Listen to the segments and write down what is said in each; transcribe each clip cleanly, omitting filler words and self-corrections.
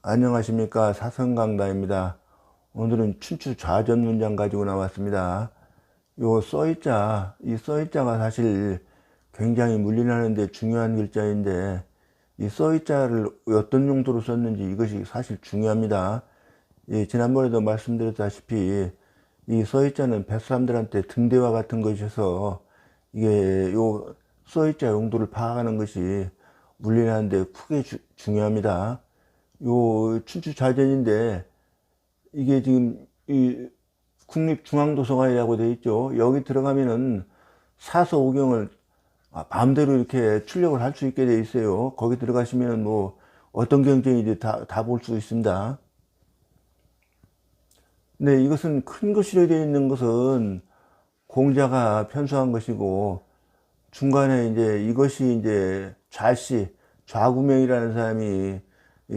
안녕하십니까, 사성강다입니다. 오늘은 춘추 좌전 문장 가지고 나왔습니다. 요 써있자, 이 써있자가 사실 굉장히 물리나는데 중요한 글자인데, 이 써있자를 어떤 용도로 썼는지 이것이 사실 중요합니다. 예, 지난번에도 말씀드렸다시피 이 써있자는 뱃사람들한테 등대와 같은 것이어서 이게 요 써있자 용도를 파악하는 것이 물리나는데 크게 중요합니다. 요 춘추좌전인데 이게 지금 이 국립중앙도서관이라고 되어 있죠. 여기 들어가면은 사서오경을 마음대로 이렇게 출력을 할 수 있게 되어 있어요. 거기 들어가시면은 뭐 어떤 경전인지 다 볼 수 있습니다. 네, 이것은 큰 글씨로 되어 있는 것은 공자가 편수한 것이고, 중간에 이제 이것이 이제 좌씨, 좌구명이라는 사람이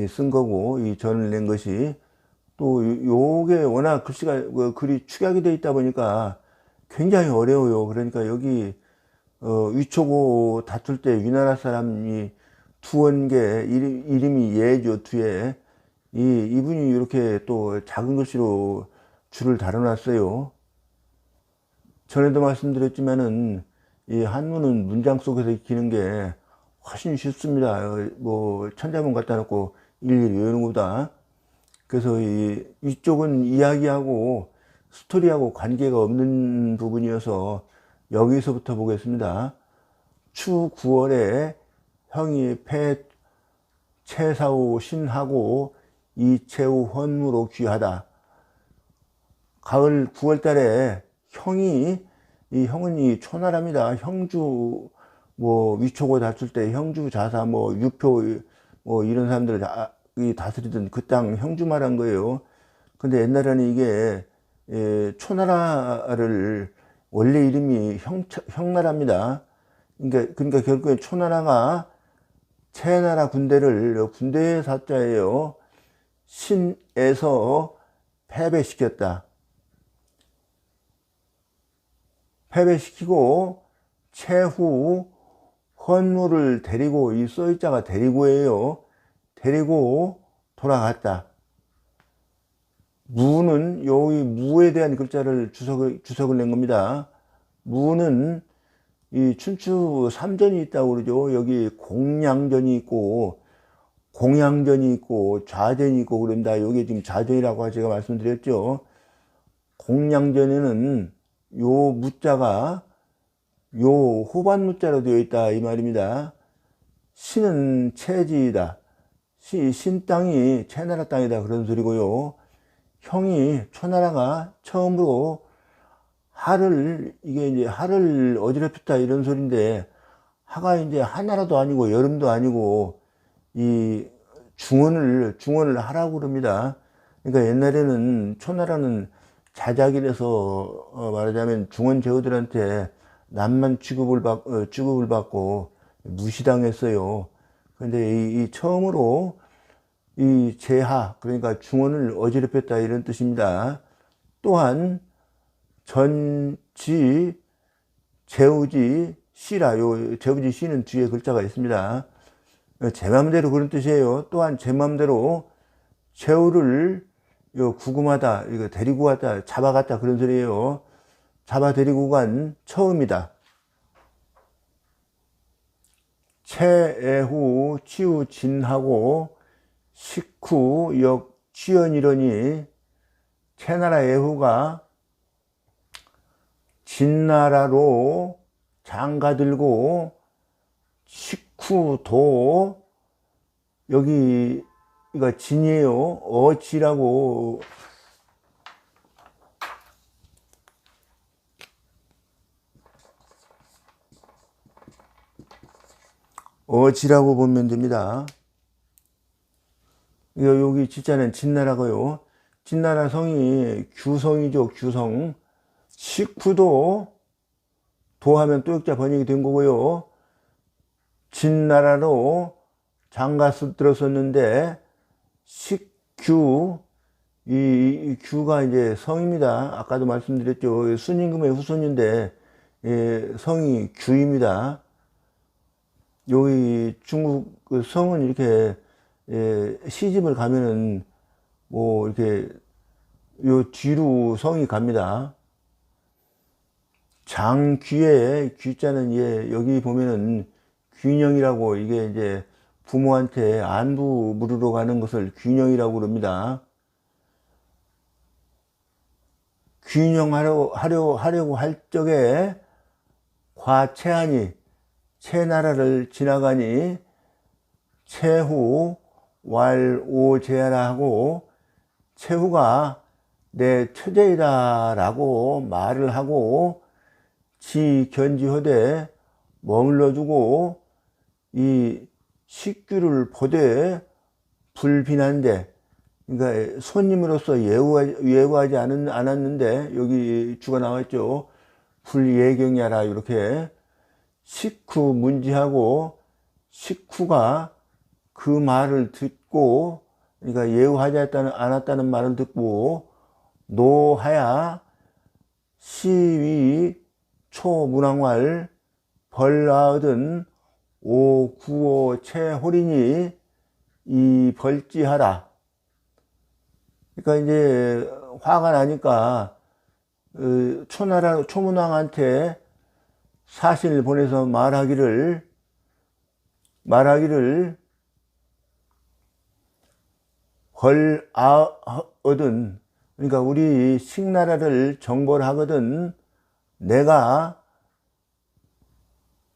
쓴 거고, 이 전을 낸 것이 또 요게 워낙 글씨가 글이 축약이 되어 있다 보니까 굉장히 어려워요. 그러니까 여기 위초고 다툴 때 위나라 사람이 투원계 이름이 예죠. 뒤에 이분이 이렇게 또 작은 글씨로 줄을 달아놨어요. 전에도 말씀드렸지만은 이 한문은 문장 속에서 익히는 게 훨씬 쉽습니다. 뭐 천자문 갖다 놓고 일일이 외우는 것보다. 그래서 이쪽은 이야기하고 스토리하고 관계가 없는 부분이어서 여기서부터 보겠습니다. 추 9월에 형이 채사후 신하고 이채후 헌무로 귀하다. 가을 9월 달에 이 형은 이 초나라입니다. 형주, 뭐, 위초고 다툴 때 형주 자사, 뭐, 유표, 뭐, 이런 사람들을 다스리던 그 땅 형주 말한 거예요. 근데 옛날에는 이게, 초나라를, 원래 이름이 형나라입니다. 그러니까 결국엔 초나라가 채나라 군대의 사자예요. 신에서 패배시켰다. 패배시키고 채후 헌무를 데리고, 이 써있자가 데리고예요. 데리고 돌아갔다. 무는 여기 무에 대한 글자를 주석을 낸 겁니다. 무는 이 춘추 3전이 있다고 그러죠. 여기 공양전이 있고 좌전이 있고 그런다. 여기 지금 좌전이라고 제가 말씀드렸죠. 공양전에는 요 무자가 요 호반 무자로 되어 있다 이 말입니다. 신은 채지이다. 신 땅이 채나라 땅이다 그런 소리고요. 형이 초나라가 처음으로 이게 이제 하를 어지럽혔다 이런 소리인데, 하가 이제 한나라도 아니고 여름도 아니고 이 중원을 하라고 그럽니다. 그러니까 옛날에는 초나라는 자작이라서 말하자면 중원 제후들한테 남만 취급을 받고 무시당했어요. 근데 이 처음으로 이 제하, 그러니까 중원을 어지럽혔다 이런 뜻입니다. 또한 전지, 제우지, 시라. 요 제우지 시는 뒤에 글자가 있습니다. 제 맘대로 그런 뜻이에요. 또한 제 맘대로 제우를 구금하다, 이거 데리고 갔다, 잡아갔다 그런 소리예요. 잡아 데리고 간 처음이다. 채애후 치우 진하고 식후 역 취연이러니, 채나라 애후가 진나라로 장가들고 식후도, 여기가 진이에요. 어지라고 보면 됩니다. 여기 진짜는 진나라고요. 진나라 성이 규성이죠. 규성. 식후도 도하면 또역자 번역이 된 거고요. 진나라로 장가 들었었는데, 식규, 이 규가 이제 성입니다. 아까도 말씀드렸죠. 순임금의 후손인데 성이 규입니다. 여기 중국 그 성은 이렇게 시집을 가면은 뭐 이렇게 요 뒤로 성이 갑니다. 장귀에 귀자는 여기 보면은 귀녕이라고, 이게 이제 부모한테 안부 물으러 가는 것을 귀녕이라고 그럽니다. 귀녕하려고 할 적에 과체하니, 체나라를 지나가니 체후 왈오제하라 하고, 체후가 내 처제이다 라고 말을 하고 지 견지허되 머물러주고, 이 식규를 보되 불빈한데, 그러니까 손님으로서 예우하지 않았는데, 여기 주가 나왔죠. 불예경야라, 이렇게 식후 문지하고, 식후가 그 말을 듣고, 그러니까 예우하지 않았다는 말을 듣고 노하야 시위 초문왕왈 벌라얻은 오구오 체홀이니 이 벌지하라. 그러니까 이제 화가 나니까 초문왕한테 사신을 보내서 말하기를 벌아얻은, 그러니까 우리 식나라를 정벌 하거든 내가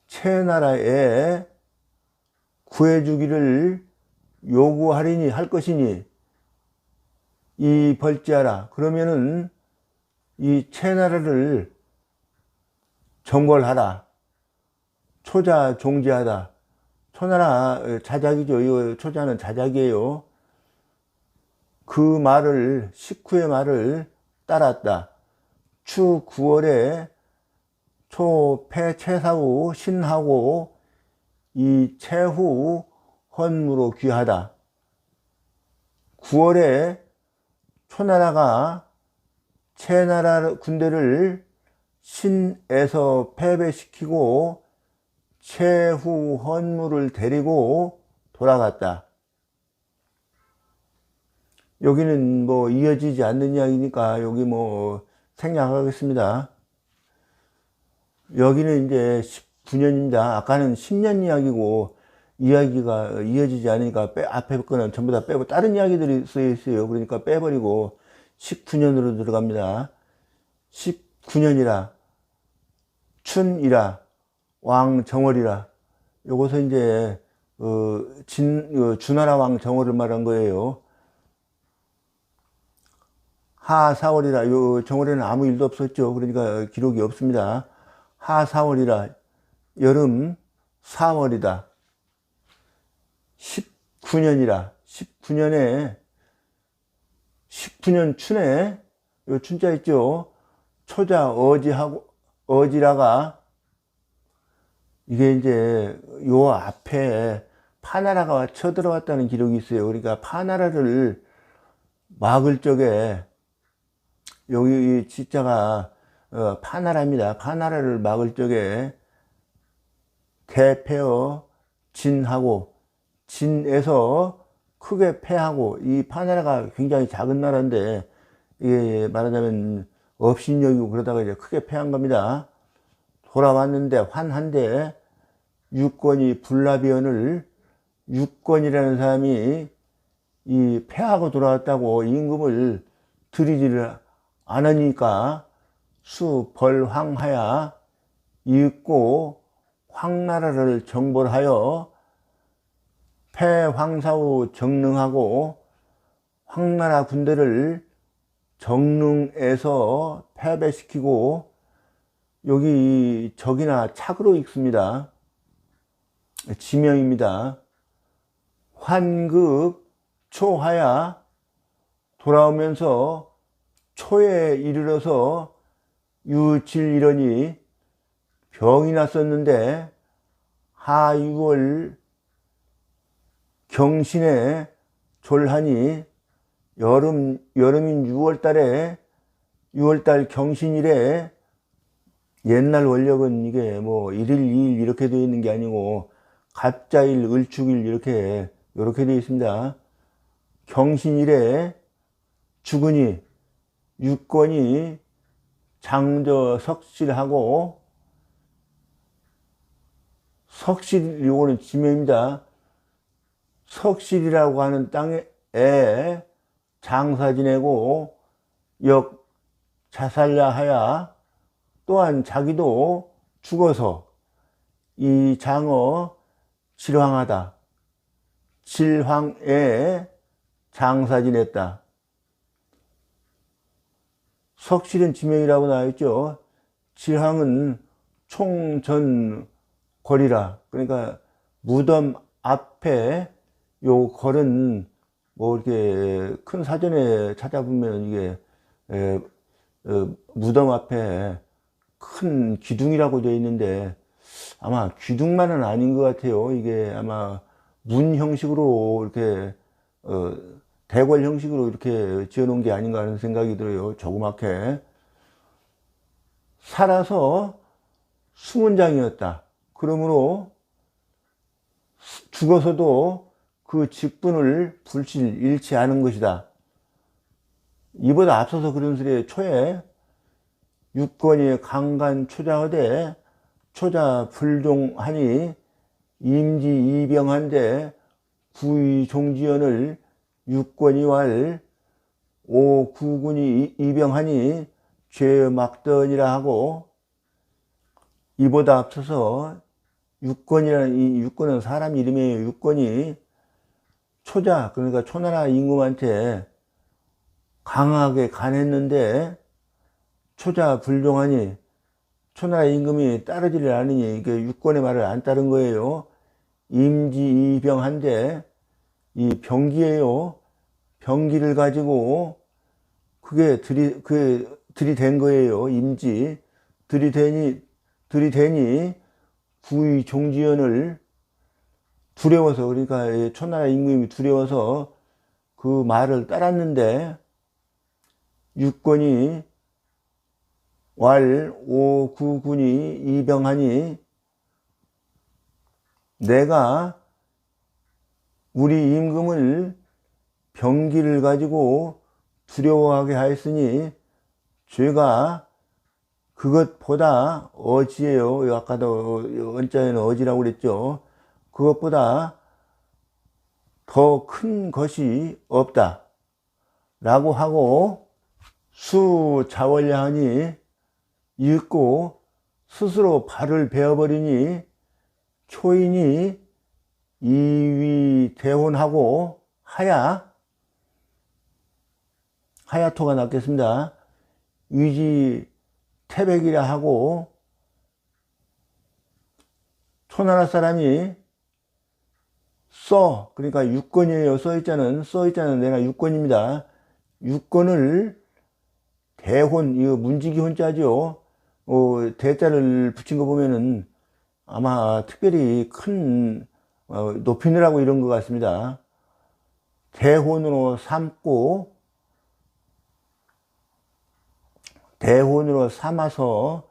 체나라에 구해주기를 요구하리니, 할 것이니 이 벌지하라. 그러면은 이 체나라를 정벌하라. 초자 종지하다. 초나라 자작이죠. 이 초자는 자작이에요. 그 말을, 식후의 말을 따랐다. 추 9월에 초패체사후 신하고 이 체후 헌무로 귀하다. 9월에 초나라가 체나라 군대를 신에서 패배시키고 체후 헌무를 데리고 돌아갔다. 여기는 뭐 이어지지 않는 이야기니까 여기 뭐 생략하겠습니다. 여기는 이제 19년입니다. 아까는 10년 이야기고, 이야기가 이어지지 않으니까 앞에 거는 전부 다 빼고 다른 이야기들이 쓰여 있어요. 그러니까 빼버리고 19년으로 들어갑니다. 19년이라 춘이라 왕정월이라, 요것은 이제 주나라 왕 정월을 말한 거예요. 하사월이라, 요 정월에는 아무 일도 없었죠. 그러니까 기록이 없습니다. 하사월이라 여름 4월이다. 19년이라 19년 춘에, 요 춘자 있죠. 초자 어지하고 어지라가, 이게 이제 요 앞에 파나라가 쳐들어왔다는 기록이 있어요. 그러니까 파나라를 막을 적에, 여기 이 지자가 파나라입니다. 파나라를 막을 적에 대패어 진하고, 진에서 크게 패하고, 이 파나라가 굉장히 작은 나라인데, 이게 말하자면 업신여기고 그러다가 이제 크게 패한 겁니다. 돌아왔는데 환한데 육건이 불나비언을, 육건이라는 사람이 이 패하고 돌아왔다고 임금을 드리지를 않으니까 수벌황하야 이윽고 황나라를 정벌하여 패황사후 정릉하고, 황나라 군대를 정릉에서 패배시키고, 여기 적이나 착으로 읽습니다. 지명입니다. 환급 초하야, 돌아오면서 초에 이르러서 유질이러니, 병이 났었는데 하유월 경신에 졸하니, 여름인 6월달에 6월달 경신일에, 옛날 원력은 이게 뭐 1일 2일 이렇게 되어 있는 게 아니고 갑자일 을축일 이렇게 이렇게 되어 있습니다. 경신일에 주근이 유권이 장저 석실하고, 석실, 요거는 지명입니다. 석실이라고 하는 땅에 장사 지내고 역 자살야 하야, 또한 자기도 죽어서 이 장어 질황하다, 질황에 장사 지냈다. 석실은 지명이라고 나와 있죠. 질황은 총전 거리라. 그러니까 무덤 앞에, 요 걸은 뭐 이렇게 큰 사전에 찾아보면 이게 무덤 앞에 큰 기둥이라고 되어 있는데, 아마 기둥만은 아닌 것 같아요. 이게 아마 문 형식으로 이렇게 대궐 형식으로 이렇게 지어 놓은 게 아닌가 하는 생각이 들어요. 조그맣게. 살아서 수문장이었다. 그러므로 죽어서도 그 직분을 불실 잃지 않은 것이다. 이보다 앞서서 그런 소리에 초에 유권이 강간 초자하되 초자 불종하니 임지 이병한데 부의 종지연을 유권이 왈 오구군이 이병하니 죄 막던이라 하고, 이보다 앞서서 유권이라는, 이 유권은 사람 이름이에요. 유권이 초자, 그러니까 초나라 임금한테 강하게 간했는데 초자 불종하니, 초나라 임금이 따르지를 않으니 이게 유권의 말을 안 따른 거예요. 임지 이병한데, 이 병기예요. 병기를 가지고 그게 들이댄 거예요. 임지 들이대니 부의 종지연을 두려워서, 그러니까 초나라 임금이 두려워서 그 말을 따랐는데, 유권이 왈 오구군이 이병하니, 내가 우리 임금을 병기를 가지고 두려워하게 하였으니 죄가 그것보다 어지예요. 아까도 언자에는 어지라고 그랬죠. 그것보다 더 큰 것이 없다 라고 하고, 수자월야하니 읽고 스스로 발을 베어버리니 초인이 이위대혼하고 하야토가 낫겠습니다. 위지 태백이라 하고, 초나라 사람이 그러니까 유권이에요. 써있자는 내가 유권입니다. 유권을 대혼, 이거 문지기 혼자죠. 대자를 붙인 거 보면은 아마 특별히 큰 높이느라고 이런 것 같습니다. 대혼으로 삼아서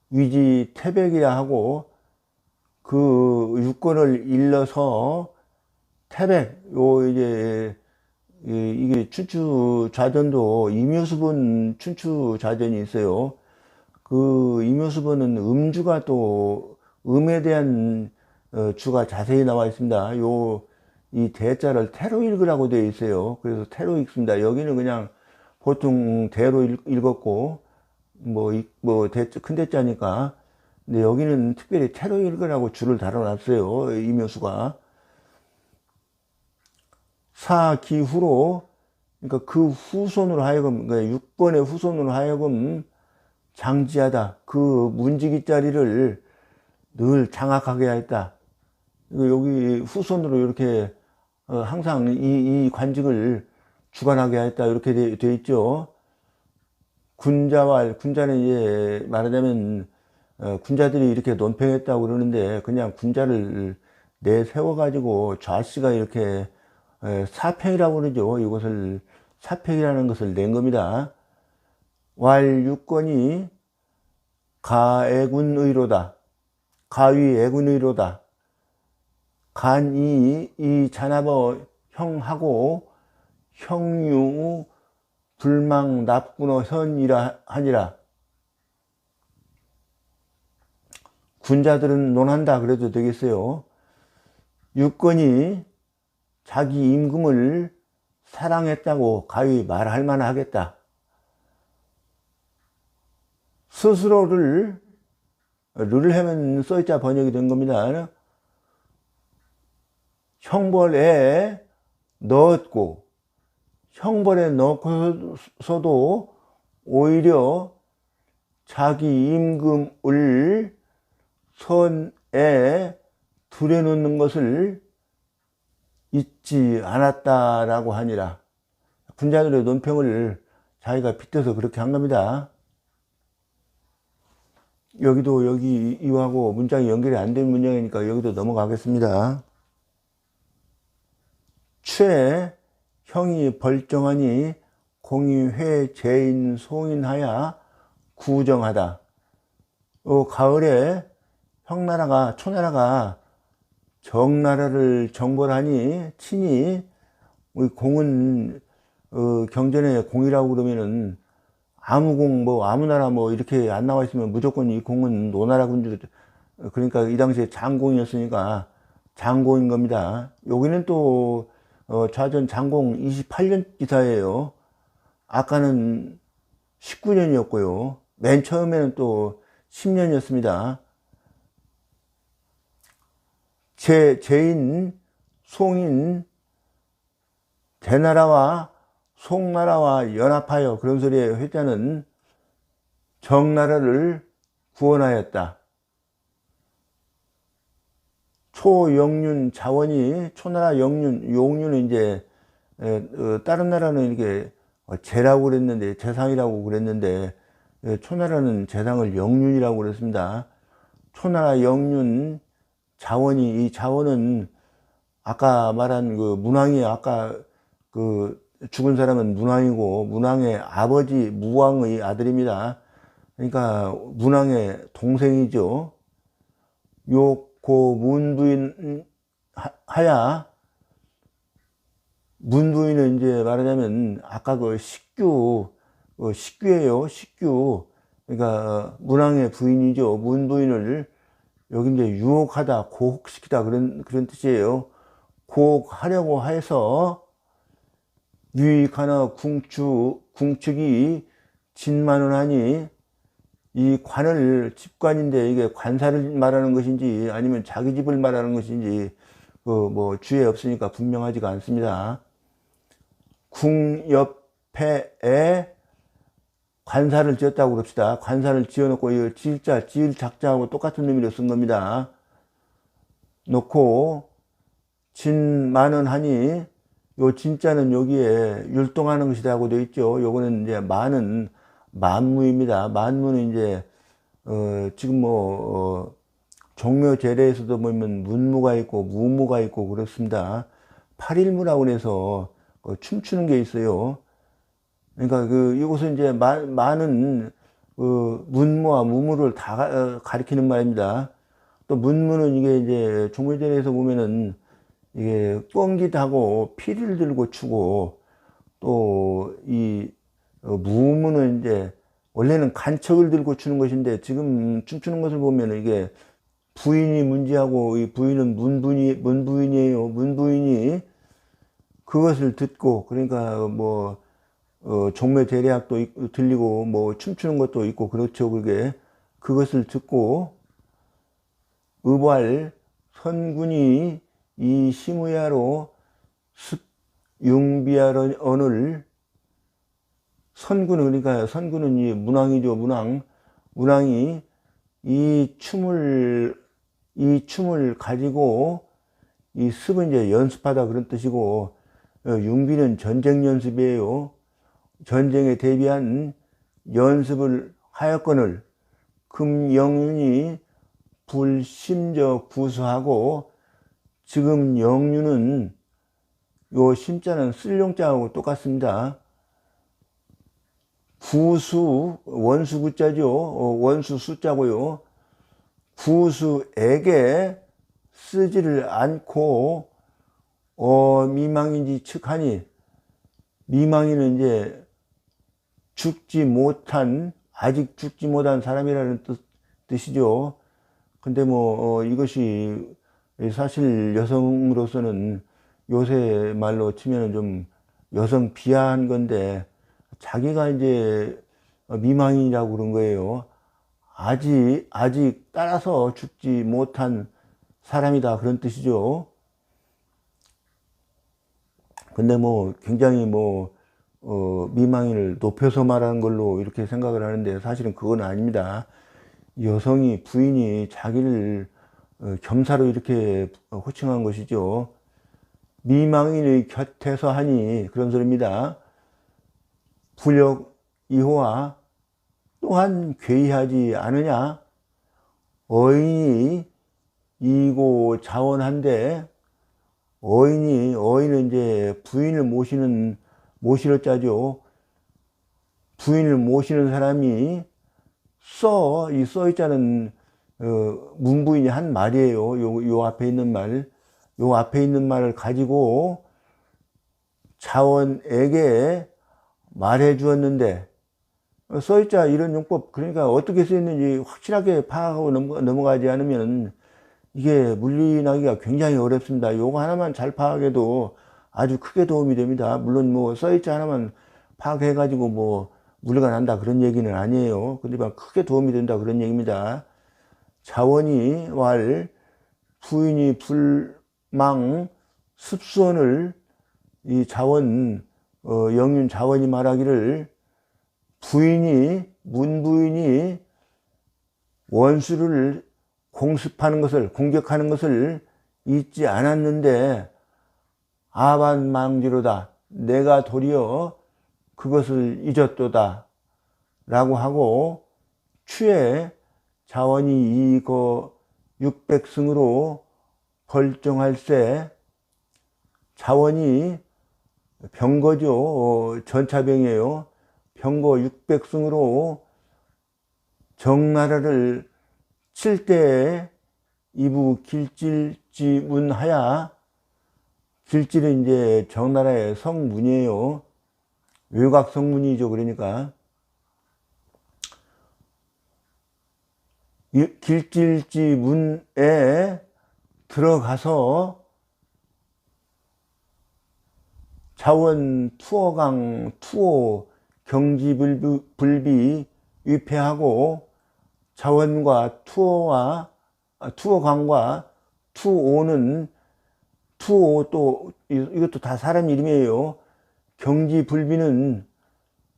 위지 태백이라 하고, 그 유권을 일러서 태백, 이게 춘추 좌전도 임효수본 춘추 좌전이 있어요. 그 임효수본은 음주가 또 음에 대한 주가 자세히 나와 있습니다. 이 대자를 태로 읽으라고 되어 있어요. 그래서 태로 읽습니다. 여기는 그냥 보통 대로 읽었고, 큰 대자니까. 근데 여기는 특별히 태로 읽으라고 줄을 달아놨어요. 임효수가. 사기후로, 그러니까 그 후손으로 하여금, 그러니까 유권의 후손으로 하여금 장지하다. 그 문지기 자리를 늘 장악하게 하였다. 여기 후손으로 이렇게 항상 이 관직을 주관하게 하였다. 이렇게 되어 있죠. 군자는 이제 말하자면 군자들이 이렇게 논평했다고 그러는데, 그냥 군자를 내세워가지고 좌씨가 이렇게 사평이라고 그러죠. 이것을 사평이라는 것을 낸 겁니다. 왈유권이 가위애군의로다. 간이 이 잔압어 형하고 형유 불망 납군어 현이라 하니라. 군자들은 논한다 그래도 되겠어요. 육건이 자기 임금을 사랑했다고 가히 말할 만하겠다. 스스로를 를 하면 써있자 번역이 된 겁니다. 형벌에 넣었고, 형벌에 넣고서도 오히려 자기 임금을 선에 들여놓는 것을 잊지 않았다라고 하니라. 군자들의 논평을 자기가 빗대서 그렇게 한 겁니다. 여기도 여기 이하고 문장이 연결이 안 된 문장이니까 여기도 넘어가겠습니다. 최 형이 벌정하니 공의회 제인 송인하야 구정하다. 가을에 형나라가 초나라가 정나라를 정벌하니 친히 우리 공은 경전에 공이라고 그러면은 아무 공 뭐 아무 나라 뭐 이렇게 안 나와 있으면 무조건 이 공은 노나라 군주, 그러니까 이 당시에 장공이었으니까 장공인 겁니다. 여기는 또 좌전 장공 28년 기사예요. 아까는 19년이었고요. 맨 처음에는 또 10년이었습니다. 제인, 송인, 대나라와 송나라와 연합하여, 그런 소리예요. 회자는 정나라를 구원하였다. 초영륜 자원이, 초나라 영륜, 용륜은 이제 다른 나라는 이게 제라고 그랬는데, 제상이라고 그랬는데, 초나라는 제상을 영륜이라고 그랬습니다. 초나라 영륜 자원이, 이 자원은 아까 말한 그 문왕이, 아까 그 죽은 사람은 문왕이고, 문왕의 아버지 무왕의 아들입니다. 그러니까 문왕의 동생이죠. 고 문부인 하야, 문부인은 이제 말하자면 아까 그 식규예요. 식규. 그러니까 문왕의 부인이죠. 문부인을 여기 이제 유혹하다, 고혹시키다, 그런 뜻이에요. 고혹하려고 해서 유익하나 궁축이 진만원하니, 이 관을, 집관인데 이게 관사를 말하는 것인지 아니면 자기 집을 말하는 것인지 뭐 주에 없으니까 분명하지가 않습니다. 궁 옆에 관사를 지었다고 그럽시다. 관사를 지어놓고 이 지을 작자하고 똑같은 의미로 쓴 겁니다. 놓고 진만원하니, 요 진짜는 여기에 율동하는 것이라고 되어 있죠. 요거는 이제 만은 만무입니다. 만무는 이제 지금 뭐 종묘제례에서도 보면 문무가 있고 무무가 있고 그렇습니다. 8일무라고 해서 춤추는 게 있어요. 그러니까 이것은 이제 만은 문무와 무무를 다 가리키는 말입니다. 또 문무는 이게 이제 종묘제례에서 보면은 이게 뻥기도 하고 피리를 들고 추고, 또 이 무무는 이제 원래는 간척을 들고 추는 것인데, 지금 춤추는 것을 보면 이게 부인이 문제하고, 이 부인은 문부인이에요. 문부인이 그것을 듣고, 그러니까 뭐 종묘 제례악도 들리고 뭐 춤추는 것도 있고 그렇죠. 그것을 듣고 의발 선군이 이 시무야로 융비하러 언을, 선군은, 그러니까 선군은 이 문왕이죠. 문왕이 이 춤을 가지고 이 습은 이제 연습하다 그런 뜻이고, 융비는 전쟁 연습이에요. 전쟁에 대비한 연습을 하였거늘 금영륜이 불심저 구수하고, 지금 영륜은 요 심자는 쓸용자하고 똑같습니다. 구수, 원수 구자죠. 원수 숫자고요. 구수에게 쓰지를 않고 미망인지 측하니, 미망인은 이제 죽지 못한, 아직 죽지 못한 사람이라는 뜻이죠. 근데 뭐 이것이 사실 여성으로서는 요새 말로 치면은 좀 여성 비하한 건데, 자기가 이제 미망인이라고 그런 거예요. 아직 따라서 죽지 못한 사람이다, 그런 뜻이죠. 근데 뭐 굉장히 미망인을 높여서 말하는 걸로 이렇게 생각을 하는데, 사실은 그건 아닙니다. 여성이, 부인이 자기를 겸사로 이렇게 호칭한 것이죠. 미망인의 곁에서 하니, 그런 소리입니다. 불역 이호와 또한 괴이하지 않으냐. 어인이 이고 자원한데, 어인은 이제 부인을 모시는 자죠. 부인을 모시는 사람이 이 써있자는 문부인이 한 말이에요. 요 앞에 있는 말, 요 앞에 있는 말을 가지고 자원에게 말해 주었는데, 써있자 이런 용법, 그러니까 어떻게 쓰였는지 확실하게 파악하고 넘어가지 않으면 이게 물리나기가 굉장히 어렵습니다. 요거 하나만 잘 파악해도 아주 크게 도움이 됩니다. 물론 뭐 써있자 하나만 파악해 가지고 물리가 난다 그런 얘기는 아니에요. 근데 막 크게 도움이 된다 그런 얘기입니다. 자원이 왈 부인이 불망 습선을, 이 자원, 영윤 자원이 말하기를, 문부인이 원수를 공격하는 것을 잊지 않았는데, 아반망지로다, 내가 도리어 그것을 잊었도다 라고 하고, 추에 자원이 이거 600승으로 벌정할세. 자원이 병거죠. 전차병이에요. 병거 600승으로 정나라를 칠 때에 이부 길질지문하야. 길질은 이제 정나라의 성문이에요. 외곽 성문이죠. 그러니까 길질지문에 들어가서 자원 투어 경지불비 위패하고, 자원과 투어강과 투오는, 투오 또 이것도 다 사람 이름이에요. 경지불비는,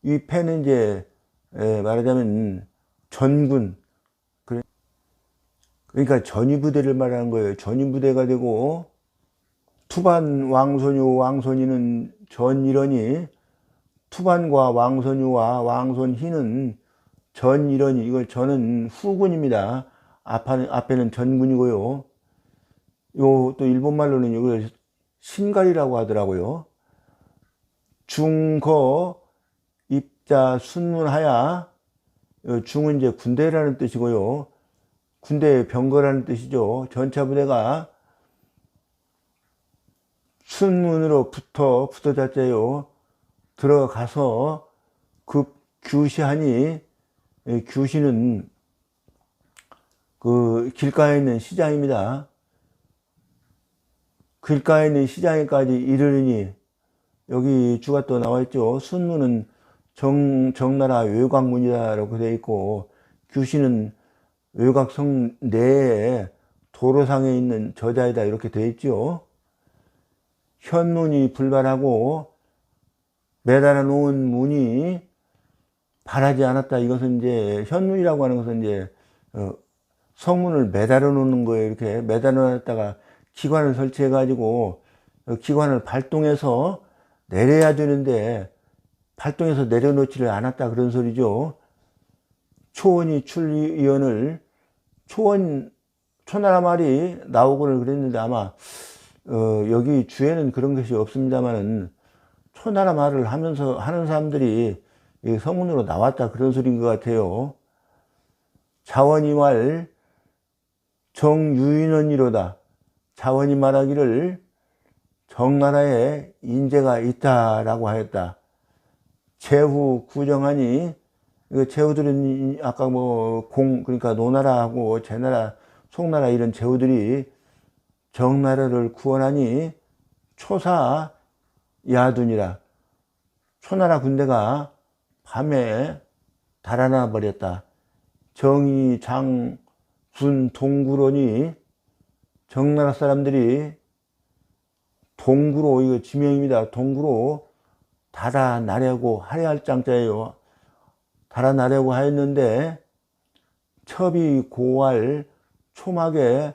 위패는 이제 말하자면 전군, 그러니까 전위부대를 말하는 거예요. 전위부대가 되고, 투반 왕손유는 전일원이, 투반과 왕손유와 왕손희는 전일원이, 이걸 전은 후군입니다. 앞에는 전군이고요. 또 일본말로는 이걸 신갈이라고 하더라고요. 중거 입자 순문하야. 중은 이제 군대라는 뜻이고요. 군대의 병거라는 뜻이죠. 전차부대가 순문으로 붙어자째요. 들어가서 규시하니, 규시는 그 길가에 있는 시장입니다. 길가에 있는 시장에까지 이르르니, 여기 주가 또 나와 있죠. 순문은 정나라 외곽문이라고 되어 있고, 규시는 외곽성 내에 도로상에 있는 저자이다 이렇게 되어 있죠. 현문이 불발하고 매달아 놓은 문이 발하지 않았다. 이것은 이제 현문이라고 하는 것은 이제 성문을 매달아 놓는 거예요. 이렇게 매달아 놨다가 기관을 설치해 가지고 기관을 발동해서 내려야 되는데 발동해서 내려놓지를 않았다, 그런 소리죠. 초원이 출위원을, 초나라 말이 나오고는 그랬는데 아마 여기 주에는 그런 것이 없습니다만은 초나라 말을 하는 사람들이 성문으로 나왔다, 그런 소리인 것 같아요. 자원이왈 정유인원이로다. 자원이 말하기를 정나라에 인재가 있다라고 하였다. 제후 구정하니, 제후들은 아까 그러니까 노나라하고 제나라, 송나라 이런 제후들이 정나라를 구원하니 초사 야둔이라. 초나라 군대가 밤에 달아나 버렸다. 정의 장 군 동구로니 정나라 사람들이 동구로, 이거 지명입니다. 동구로 달아나려고 하야할 장자예요. 달아나려고 하였는데 첩이 고할 초막에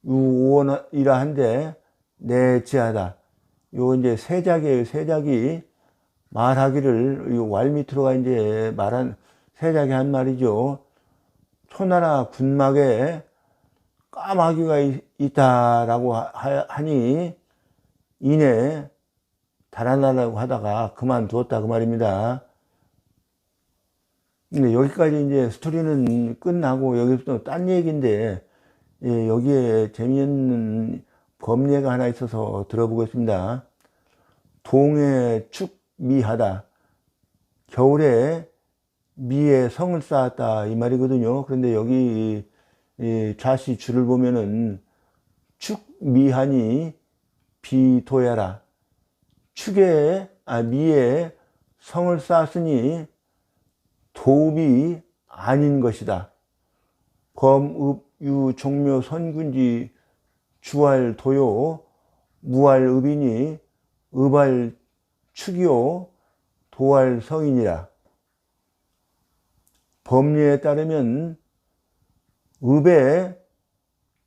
유오원이라 한데 내지하다. 요 이제 세작이에요. 세작이 말하기를, 왈 밑으로가 이제 말한 세작이 한 말이죠. 초나라 군막에 까마귀가 있다라고 하니 이내 달아나려고 하다가 그만두었다 그 말입니다. 근데 여기까지 이제 스토리는 끝나고 여기서 딴 얘기인데, 예, 여기에 재미있는 법례가 하나 있어서 들어보겠습니다. 동해 축미하다. 겨울에 미에 성을 쌓았다 이 말이거든요. 그런데 여기 좌시 줄을 보면은 축미하니 비도야라. 미에 성을 쌓았으니 도읍이 아닌 것이다. 범읍 유 종묘 선군지 주할 도요 무할 읍이니 읍할 축이요 도할 성이니라. 법례에 따르면 읍에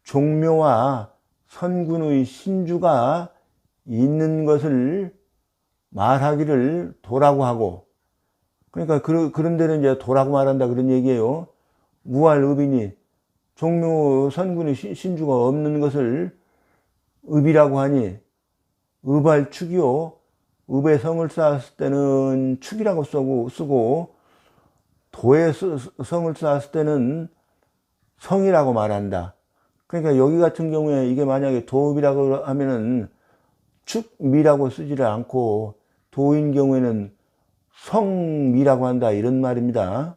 종묘와 선군의 신주가 있는 것을 말하기를 도라고 하고, 그러니까 그런 데는 이제 도라고 말한다 그런 얘기예요. 무할 읍이니 종묘 선군의 신주가 없는 것을 읍이라고 하니 읍할 축이요, 읍에 성을 쌓았을 때는 축이라고 쓰고 도에 성을 쌓았을 때는 성이라고 말한다. 그러니까 여기 같은 경우에 이게 만약에 도읍이라고 하면은 축미라고 쓰지를 않고 도인 경우에는 성미라고 한다 이런 말입니다.